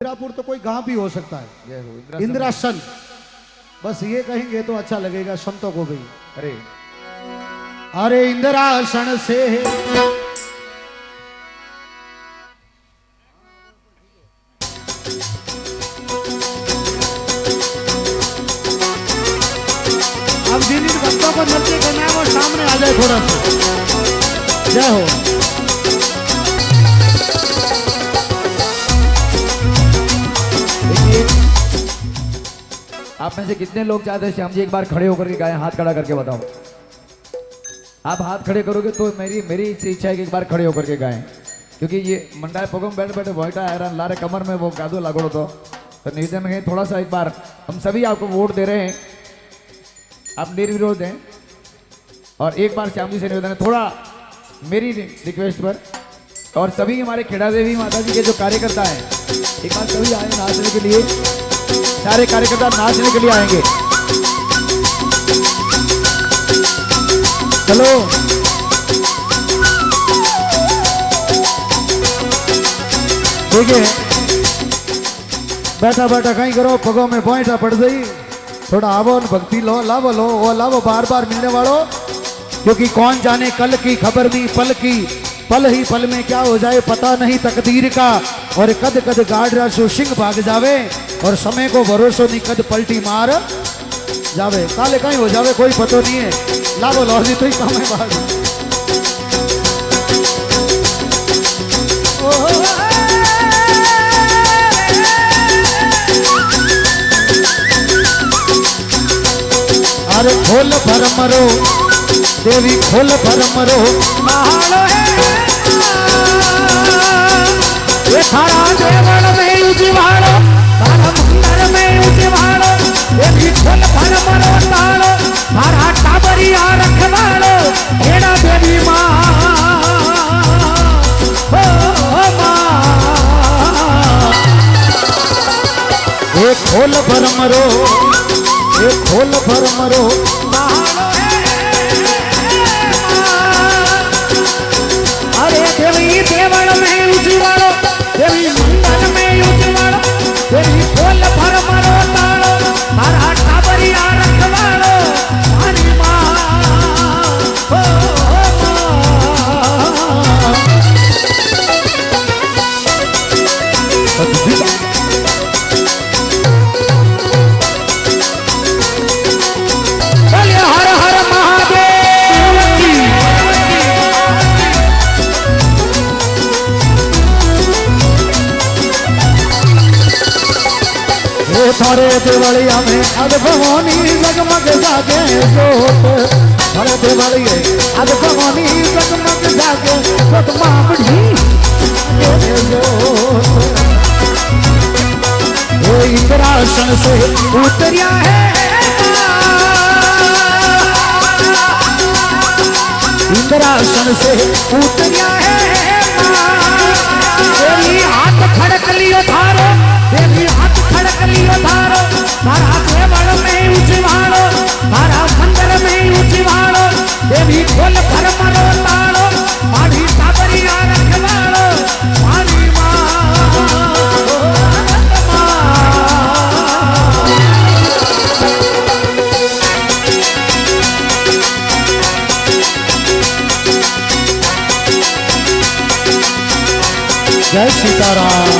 इंदिरापुर तो कोई गांव भी हो सकता है। इंदिरासन बस ये कहेंगे तो अच्छा लगेगा संतों को भी। अरे अरे इंदिरासन से अब जिन इन भक्तों को नृत्य करना है वो सामने आ जाए थोड़ा सा। जय हो। आप में से कितने लोग चाहते हैं श्याम जी एक बार खड़े होकर के गाएं? हाथ खड़ा करके बताओ। आप हाथ खड़े करोगे तो मेरी इच्छा है कि एक बार खड़े होकर के गाएं, क्योंकि ये मंडाए पगम बैठ बैठे वोटा आयरन लारे कमर में वो गादो लागोड़ो तो निवेदन है थोड़ा सा एक बार हम सभी आपको वोट दे रहे हैं, आप निर्विरोध हैं और एक बार श्याम जी से निवेदन है थोड़ा मेरी रिक्वेस्ट पर, और सभी हमारे खेड़ा देवी माता जी के जो कार्यकर्ता हैं एक बार सभी आए नाचने के लिए। सारे कार्यकर्ता नाचने के लिए आएंगे। चलो ठीक है, बैठा बैठा कहीं करो, पगों में पॉइंटा पड़ गई, थोड़ा आवो भक्ति लो, लावो लो, वो लावो बार बार मिलने वालों, क्योंकि कौन जाने कल की खबर नहीं पल की, पल ही पल में क्या हो जाए पता नहीं तकदीर का, और कद कद गाड़ रहा सो सिंह भाग जावे, और समय को भरोसो नहीं कद पलटी मार जावे, काले कहीं हो जावे कोई पतो नहीं है। लावो लौजी तो ही काम है भाग। अरे खोल भर मरो देवी खोल भर मरो महालो ये थारा देवल में उजिवाड़ो तारा मंदिर में उजिवाड़ो देवी खोल भर मरो तालो थारा टाबरिया रखवाड़ो हेड़ा देवी माँ ओ माँ ये खोल भर मरो ये खोल भर मरो अरे देवी देवल में उजिवाड़ो देवी मंगल में उजिवाड़ो देवी खोल भर मरो तालो तारा टाबरिया रखवाड़ो हरी माँ ओ माँ। हर हर महादेव की वो थारे देवलिया में अद भवानी जगमग जागे जोत, थारे देवलिए अद भवानी जगमग जागे जोत, मां बढ़ी जोत वो इंद्रासन से उतरिया है, इंद्रासन से उतरिया है देवी हाथ खड़क लियो थारो, देवी हाथ खड़क लियो थारो, तारा देवल में उजिवाड़ो तारा मंदिर में उजिवाड़ो देवी खोल भर मरो तालो माड़ी टाबरिया रखवाड़ो माड़ी माँ जय सीताराम।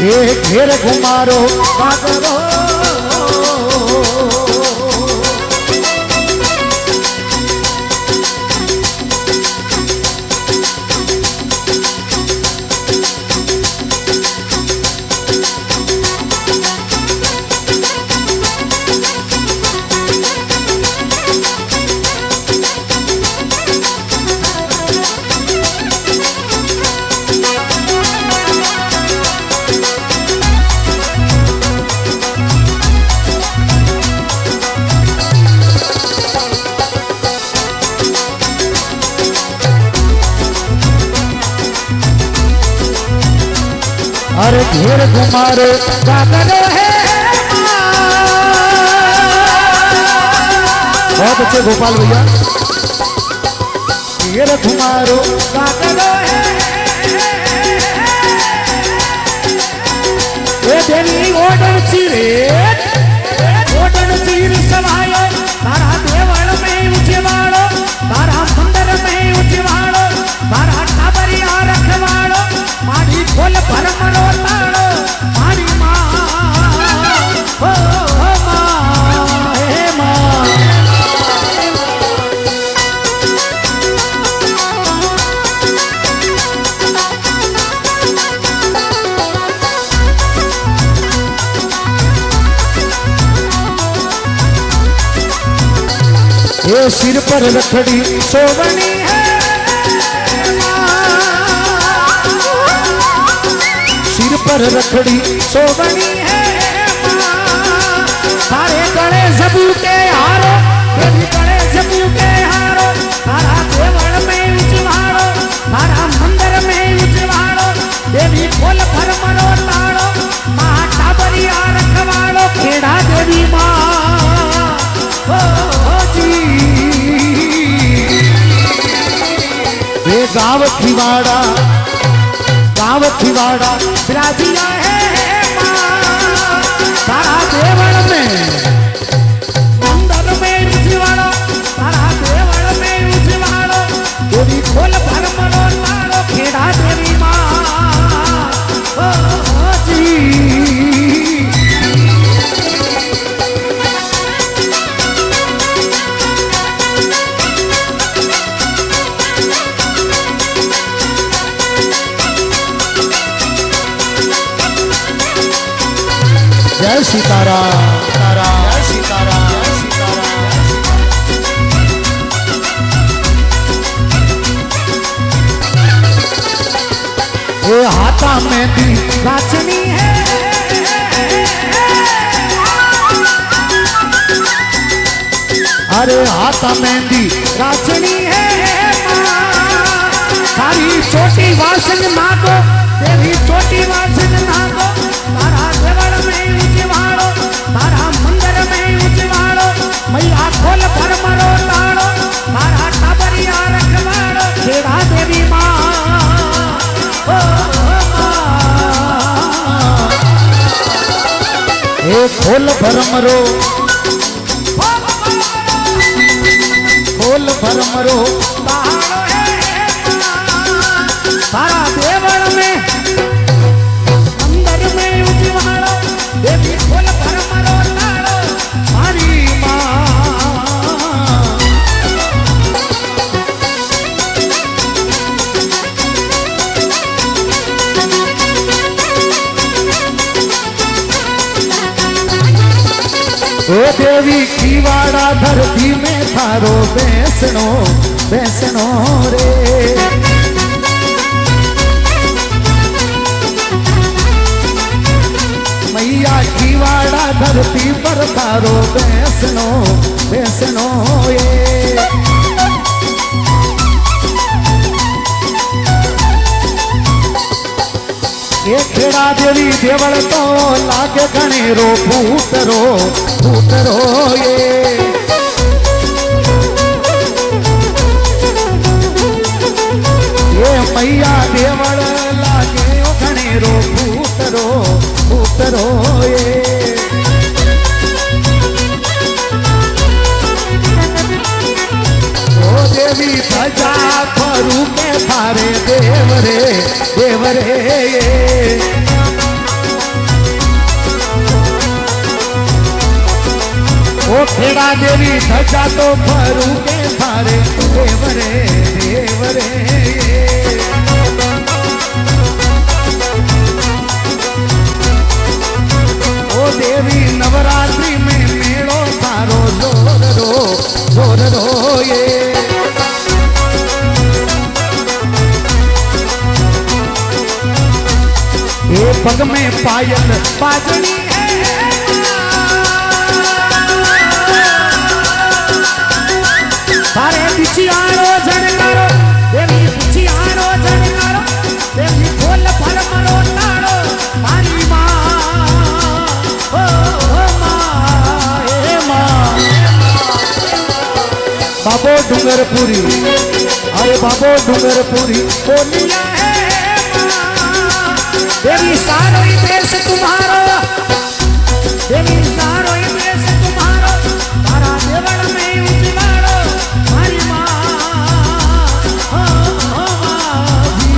एक घेर घुमारो काकरो घेर घुमारो गागरो है बहुत अच्छे गोपाल भैया घेर घुमारो गागरो है ए देवी ओडन चीर सवायो तारा देवल में उजवाड़ो तारा मंदिर में उजवाड़ो तारा टाबरिया रखवाड़ो मारी खोल भरमरो ताड़ो मारी माँ ओ माँ हे माँ ये सिर पर रखड़ी सोवनी है सिर पर रखड़ी सोवनी है तारे गले जबू के हारो देवी गले जबू के हारो तारा देवल में उजवाड़ो तारा मंदिर में उजवाड़ो देवी खोल भर मरो ताड़ो माँ टाबरिया रखवाड़ो खेड़ा देवी माँ गाँव खिवाड़ा विराजिया है माँ तारा देवल में मंदिर में उजवाड़ो तारा देवल में उजवाड़ो देवी खोल भर मरो ताड़ो खेड़ा देवी माँ ओ जी जय सीताराम जय सीताराम जय सीताराम ये हाथा में दी राचनी है अरे हाथा में दी राचनी है सारी छोटी वासन नागो देवी छोटी वासन नागो तारा देवल में उजवाड़ो तारा मंदिर में उजवाड़ो मैया खोल भर मरो ताड़ो तारा टाबरिया रखवाड़ो खेड़ा देवी माँ ओ माँ ए खोल भर मरो ताड़ो है तारा देवल में अंदर में उजवाड़ो देवी खोल भर मरो ताड़ो मारी माँ ओ देवी खिवाड़ा धरती में थारो बैसनो रे मैया खिवाड़ा धरती पर थारो बैसनो ये खेड़ा देवी देवल तो लागे गणेरो भूतरो ये मैया देवल लागे गणेरो भूतरो ओ देवी ध्वजा फरू के थारे देवरे ओ खेड़ा देवी ध्वजा तो फरू के थारे देवरे ओ देवी नवरात्रि में मेड़ो थारो जोर रो ये पग में पायल बाजनी है तारे बिछियारो झनकारो देवी बिछियारो झनकारो देवी खोल फल मरो तारो बाबो डूंगरपुरी, अरे बाबो डूंगरपुरी बोलिया है माँ, देवी सारो ही देश तुम्हारो, देवी सारो ही देश तुम्हारो, तारा देवल में उजलाड़ो हमारी माँ, हो माँ जी।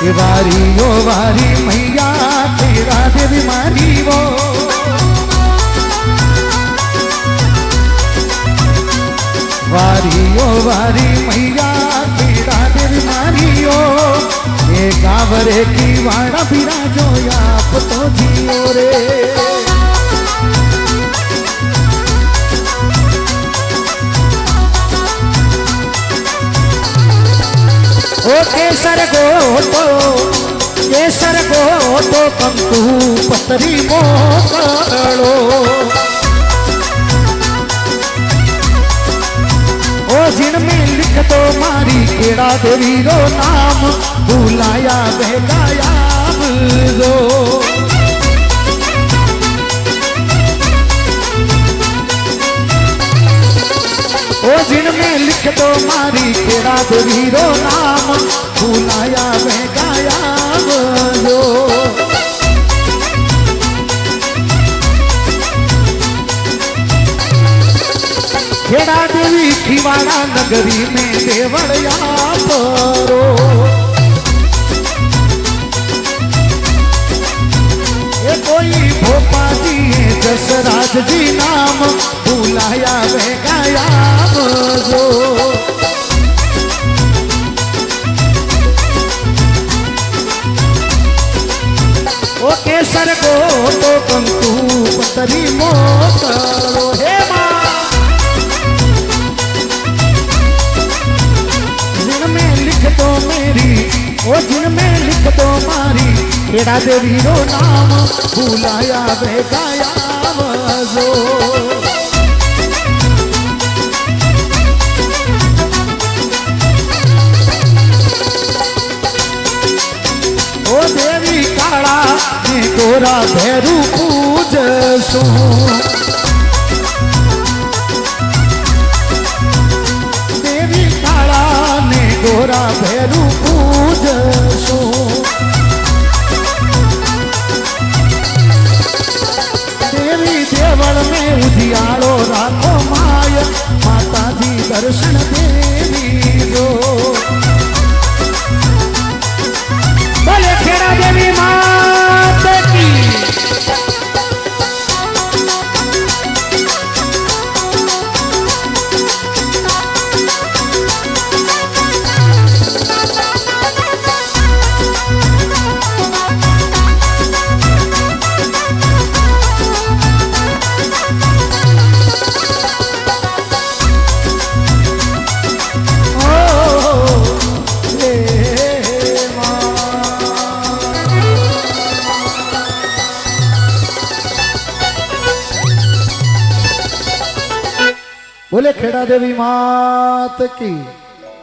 ये वारी ओ वारी मैया तेरा देवी मारी वो, वारी ओ वारी मैया तेरा देवी मारी ओ, ये गावरे की वाड़ा बिराजो आप तो जियो रे। ओ केसर गोटो कंकु पतरी मोकड़ो, ओ जिनमें लिख दो मारी केड़ा देवी रो नाम, भूलाया बहकाया दो। ओ जिनमें लिख दो मारी केड़ा देवी रो नाम, भूलाया बहकाया दो। खेड़ा देवी खिवाड़ा नगरी में देवड़िया परो, ये कोई भोपा जी है दशराज जी नाम, भूलाया बहकाया दो। ओ केसर को तो कंकु पतरी मोकड़ो, हे माँ जिनमें लिख दो मेरी, ओ जिनमें लिख दो मारी केड़ा देवी रो नाम, भूलाया बहकाया दो। ओ देवी काला ने गोरा भैरू पूज सो, देवी काला ने गोरा भैरू पूज सो, देवी देवल में उजियालो राखो माय, माता जी दर्शन देवी जो। बोले खेड़ा देवी मात की। बोले खेड़ा देवी मात की।